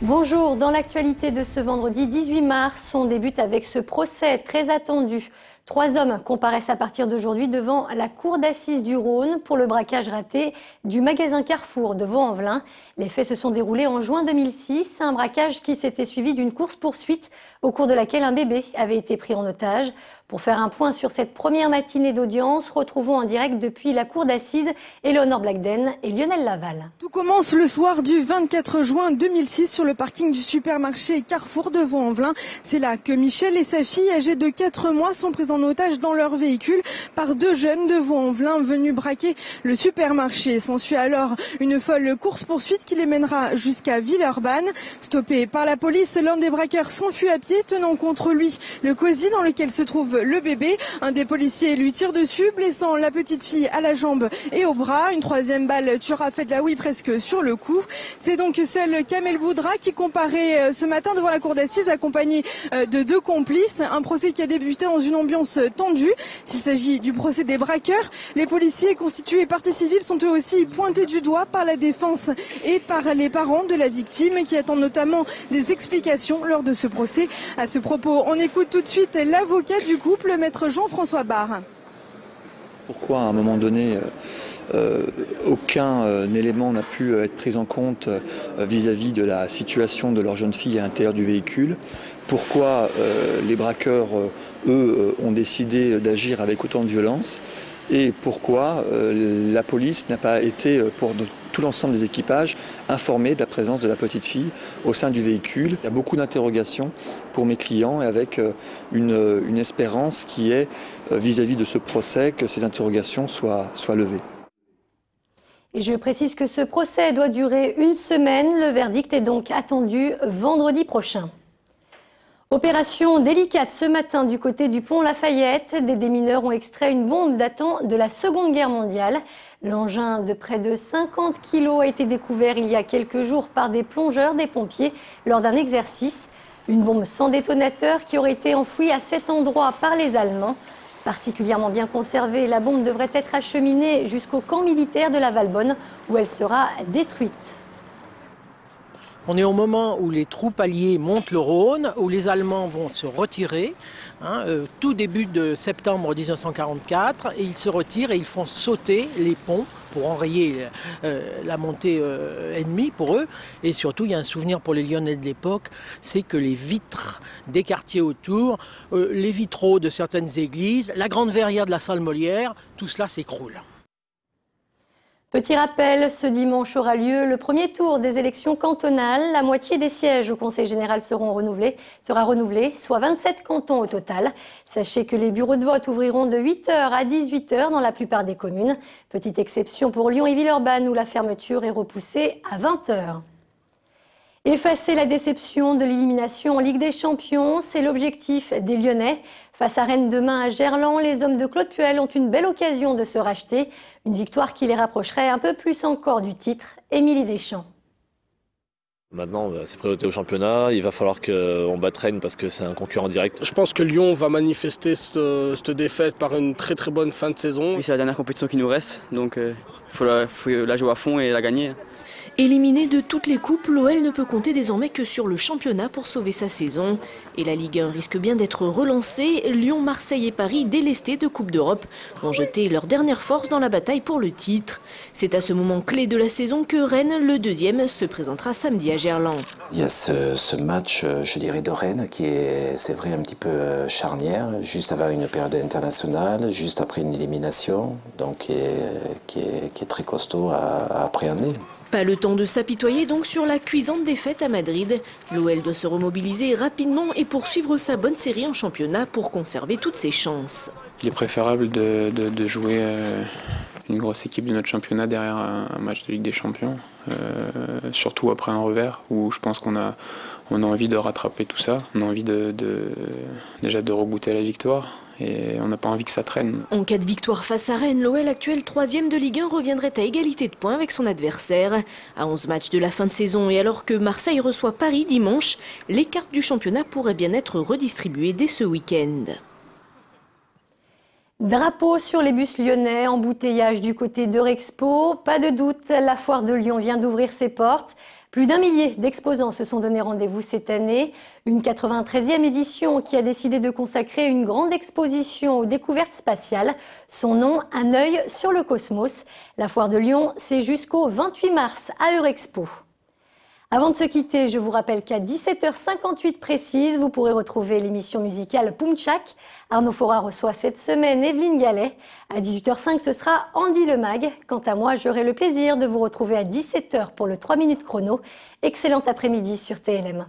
Bonjour, dans l'actualité de ce vendredi 18 mars, on débute avec ce procès très attendu. 3 hommes comparaissent à partir d'aujourd'hui devant la cour d'assises du Rhône pour le braquage raté du magasin Carrefour de Vaux-en-Velin. Les faits se sont déroulés en juin 2006, un braquage qui s'était suivi d'une course-poursuite au cours de laquelle un bébé avait été pris en otage. Pour faire un point sur cette première matinée d'audience, retrouvons en direct depuis la cour d'assises Éléonore Blagden et Lionel Laval. Tout commence le soir du 24 juin 2006 sur le parking du supermarché Carrefour de Vaux-en-Velin. C'est là que Michel et sa fille, âgée de 4 mois, sont pris en otage dans leur véhicule par 2 jeunes de Vaux-en-Velin venus braquer le supermarché. S'ensuit alors une folle course-poursuite qui les mènera jusqu'à Villeurbanne. Stoppé par la police, l'un des braqueurs s'enfuit à pied, tenant contre lui le cosy dans lequel se trouve le bébé. Un des policiers lui tire dessus, blessant la petite fille à la jambe et au bras. Une 3e balle tuera Fedlaoui presque sur le coup. C'est donc seul Kamel Boudra qui comparaît ce matin devant la cour d'assises accompagné de 2 complices. Un procès qui a débuté dans une ambiance tendue. S'il s'agit du procès des braqueurs, les policiers constitués partie civile sont eux aussi pointés du doigt par la défense et par les parents de la victime qui attendent notamment des explications lors de ce procès. À ce propos, on écoute tout de suite l'avocat du couple, maître Jean-François Barre. Pourquoi à un moment donné aucun élément n'a pu être pris en compte vis-à-vis de la situation de leur jeune fille à l'intérieur du véhicule? Pourquoi les braqueurs, eux, ont décidé d'agir avec autant de violence? Et pourquoi la police n'a pas été, pour tout l'ensemble des équipages, informée de la présence de la petite fille au sein du véhicule? Il y a beaucoup d'interrogations pour mes clients et avec une espérance qui est, vis-à-vis de ce procès, que ces interrogations soient levées. Et je précise que ce procès doit durer 1 semaine. Le verdict est donc attendu vendredi prochain. Opération délicate ce matin du côté du pont Lafayette. Des démineurs ont extrait une bombe datant de la Seconde Guerre mondiale. L'engin de près de 50 kilos a été découvert il y a quelques jours par des plongeurs, des pompiers, lors d'un exercice. Une bombe sans détonateur qui aurait été enfouie à cet endroit par les Allemands. Particulièrement bien conservée, la bombe devrait être acheminée jusqu'au camp militaire de la Valbonne où elle sera détruite. On est au moment où les troupes alliées montent le Rhône, où les Allemands vont se retirer, tout début de septembre 1944, et ils se retirent et ils font sauter les ponts pour enrayer la montée ennemie pour eux. Et surtout, il y a un souvenir pour les Lyonnais de l'époque, c'est que les vitres des quartiers autour, les vitraux de certaines églises, la grande verrière de la salle Molière, tout cela s'écroule. Petit rappel, ce dimanche aura lieu le premier tour des élections cantonales. La moitié des sièges au Conseil général sera renouvelée, soit 27 cantons au total. Sachez que les bureaux de vote ouvriront de 8h à 18h dans la plupart des communes. Petite exception pour Lyon et Villeurbanne où la fermeture est repoussée à 20h. Effacer la déception de l'élimination en Ligue des Champions, c'est l'objectif des Lyonnais. Face à Rennes demain à Gerland, les hommes de Claude Puel ont une belle occasion de se racheter. Une victoire qui les rapprocherait un peu plus encore du titre. Émilie Deschamps. Maintenant, c'est priorité au championnat. Il va falloir qu'on batte Rennes parce que c'est un concurrent direct. Je pense que Lyon va manifester cette défaite par une très très bonne fin de saison. Oui, c'est la dernière compétition qui nous reste, donc il faut la jouer à fond et la gagner. Éliminé de toutes les coupes, l'OL ne peut compter désormais que sur le championnat pour sauver sa saison. Et la Ligue 1 risque bien d'être relancée. Lyon, Marseille et Paris, délestés de Coupe d'Europe, vont jeter leur dernière force dans la bataille pour le titre. C'est à ce moment clé de la saison que Rennes, le 2e, se présentera samedi à Gerland. Il y a ce match, je dirais, de Rennes qui est, c'est vrai, un petit peu charnière, juste avant une période internationale, juste après une élimination, donc qui est très costaud à appréhender. Pas le temps de s'apitoyer donc sur la cuisante défaite à Madrid. L'OL doit se remobiliser rapidement et poursuivre sa bonne série en championnat pour conserver toutes ses chances. Il est préférable de jouer une grosse équipe de notre championnat derrière un match de Ligue des Champions, surtout après un revers où je pense qu'on a envie de rattraper tout ça, on a envie déjà de regoûter à la victoire. Et on n'a pas envie que ça traîne. En cas de victoire face à Rennes, l'OL actuel 3e de Ligue 1 reviendrait à égalité de points avec son adversaire. À 11 matchs de la fin de saison et alors que Marseille reçoit Paris dimanche, les cartes du championnat pourraient bien être redistribuées dès ce week-end. Drapeau sur les bus lyonnais, embouteillage du côté d'Eurexpo. Pas de doute, la foire de Lyon vient d'ouvrir ses portes. Plus d'1 millier d'exposants se sont donné rendez-vous cette année. Une 93e édition qui a décidé de consacrer une grande exposition aux découvertes spatiales. Son nom, un œil sur le cosmos. La foire de Lyon, c'est jusqu'au 28 mars à Eurexpo. Avant de se quitter, je vous rappelle qu'à 17h58 précise, vous pourrez retrouver l'émission musicale Poumtchak. Arnaud Fora reçoit cette semaine Evelyne Gallet. À 18h05, ce sera Andy Lemag. Quant à moi, j'aurai le plaisir de vous retrouver à 17h pour le 3 minutes chrono. Excellent après-midi sur TLM.